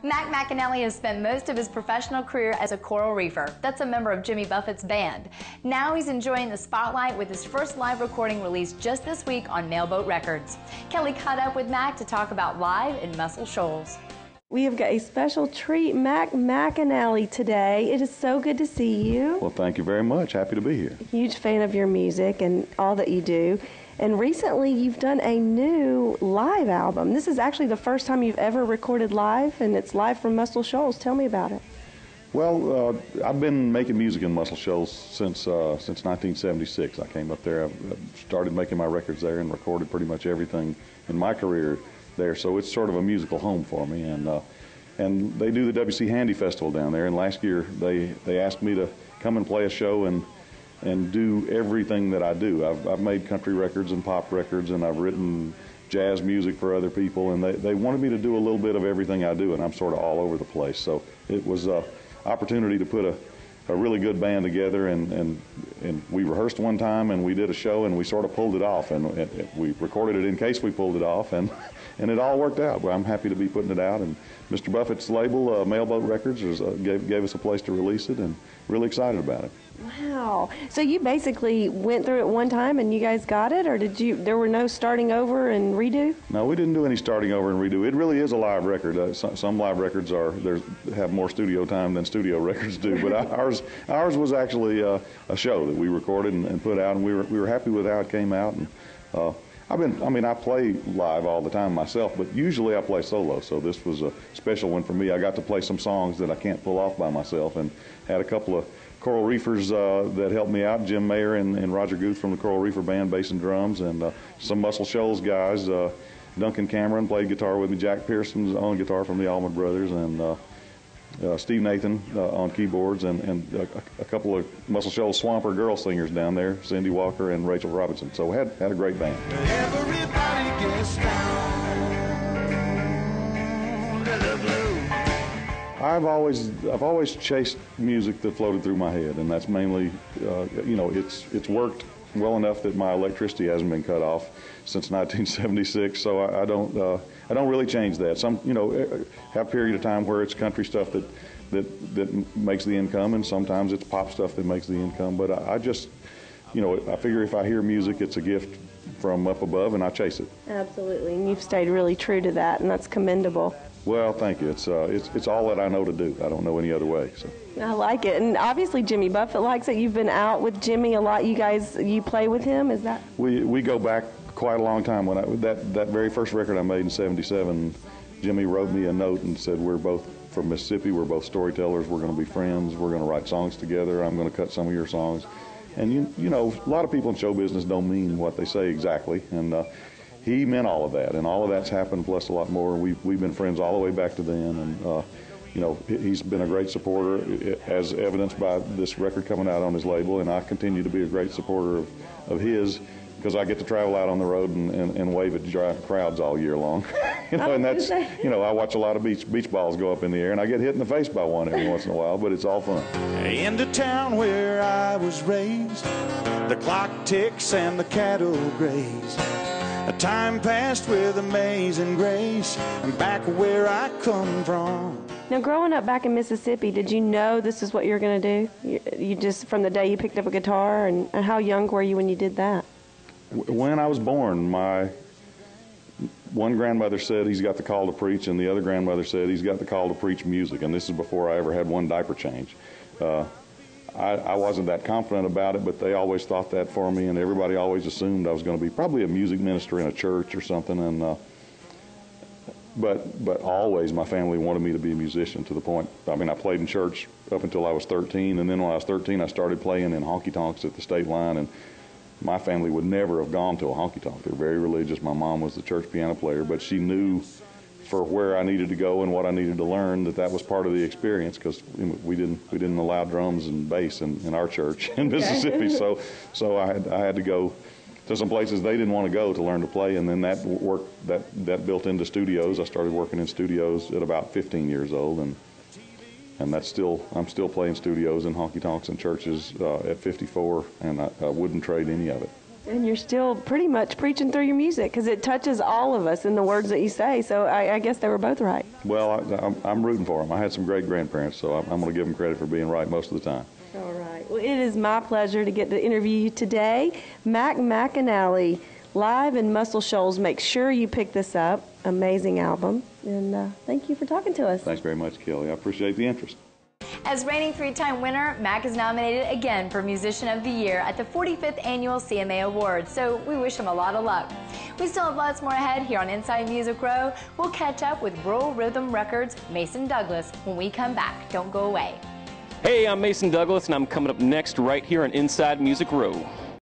McAnally has spent most of his professional career as a Coral Reefer. That's a member of Jimmy Buffett's band. Now he's enjoying the spotlight with his first live recording released just this week on Mailboat Records. Kelly caught up with Mac to talk about live in Muscle Shoals. We have got a special treat, McAnally, today. It is so good to see you. Well, thank you very much. Happy to be here. Huge fan of your music and all that you do. And recently you've done a new live album. This is actually the first time you've ever recorded live, and it's live from Muscle Shoals. Tell me about it. Well, I've been making music in Muscle Shoals since 1976. I came up there, I started making my records there and recorded pretty much everything in my career there. So it's sort of a musical home for me. And they do the W.C. Handy Festival down there. And last year they asked me to come and play a show and do everything that I do. I've made country records and pop records, and I've written jazz music for other people, and they wanted me to do a little bit of everything I do, and I'm sort of all over the place. So it was an opportunity to put a really good band together, and we rehearsed one time, and we did a show, and we sort of pulled it off, and we recorded it in case we pulled it off, and it all worked out. Well, I'm happy to be putting it out, and Mr. Buffett's label, Mailboat Records, gave us a place to release it, and really excited about it. Wow. So you basically went through it one time and you guys got it, or there were no starting over and redo? No, we didn't do any starting over and redo. It really is a live record. Some live records have more studio time than studio records do, but ours was actually a show that we recorded and put out, and we were happy with how it came out. And I play live all the time myself, but usually I play solo, so this was a special one for me. I got to play some songs that I can't pull off by myself, and had a couple of Coral Reefers that helped me out, Jim Mayer and Roger Guth from the Coral Reefer band, bass and drums, and some Muscle Shoals guys. Duncan Cameron played guitar with me, Jack Pearson's on guitar from the Allman Brothers, and Steve Nathan on keyboards, and a couple of Muscle Shoals Swamper girl singers down there, Cindy Walker and Rachel Robinson. So had a great band. Everybody gets down to the blue. I've always chased music that floated through my head, and that's mainly, it's worked well enough that my electricity hasn't been cut off since 1976. So I don't really change that. Some have a period of time where it's country stuff that makes the income, and sometimes it's pop stuff that makes the income. But I just, I figure if I hear music, it's a gift from up above, and I chase it. Absolutely, and you've stayed really true to that, and that's commendable. Well, thank you. It's all that I know to do. I don't know any other way. So. I like it, and obviously Jimmy Buffett likes it. You've been out with Jimmy a lot. You play with him. Is that? We go back quite a long time. When that very first record I made in '77, Jimmy wrote me a note and said, "We're both from Mississippi. We're both storytellers. We're going to be friends. We're going to write songs together. I'm going to cut some of your songs." And a lot of people in show business don't mean what they say exactly, and he meant all of that, and all of that's happened plus a lot more. We've been friends all the way back to then, and he's been a great supporter, as evidenced by this record coming out on his label, and I continue to be a great supporter of his, because I get to travel out on the road and wave at crowds all year long. And that's, I watch a lot of beach balls go up in the air, and I get hit in the face by one every once in a while, but it's all fun. In the town where I was raised, the clock ticks and the cattle graze. A time passed with amazing grace, and back where I come from. Now, growing up back in Mississippi, did you know this is what you were going to do? You just, from the day you picked up a guitar, and how young were you when you did that? When I was born, my one grandmother said he's got the call to preach, and the other grandmother said he's got the call to preach music, and this is before I ever had one diaper change. I wasn't that confident about it, but they always thought that for me, and everybody always assumed I was going to be probably a music minister in a church or something. And but always my family wanted me to be a musician, to the point, I played in church up until I was 13, and then when I was 13 I started playing in honky-tonks at the state line, and my family would never have gone to a honky-tonk. They're very religious. My mom was the church piano player, but she knew for where I needed to go and what I needed to learn that was part of the experience, because we didn't allow drums and bass in our church in Mississippi. So I had to go to some places they didn't want to go to learn to play, and then that built into studios. I started working in studios at about 15 years old, and I'm still playing studios and honky tonks and churches at 54, and I wouldn't trade any of it. And you're still pretty much preaching through your music because it touches all of us in the words that you say. So I guess they were both right. Well, I'm rooting for them. I had some great grandparents, so I'm going to give them credit for being right most of the time. All right. Well, it is my pleasure to get to interview you today. McAnally, live in Muscle Shoals. Make sure you pick this up. Amazing album. And thank you for talking to us. Thanks very much, Kelly. I appreciate the interest. As reigning three-time winner, Mac is nominated again for Musician of the Year at the 45th Annual CMA Awards, so we wish him a lot of luck. We still have lots more ahead here on Inside Music Row. We'll catch up with Coral Rhythm Records' Mason Douglas when we come back. Don't go away. Hey, I'm Mason Douglas, and I'm coming up next right here on Inside Music Row.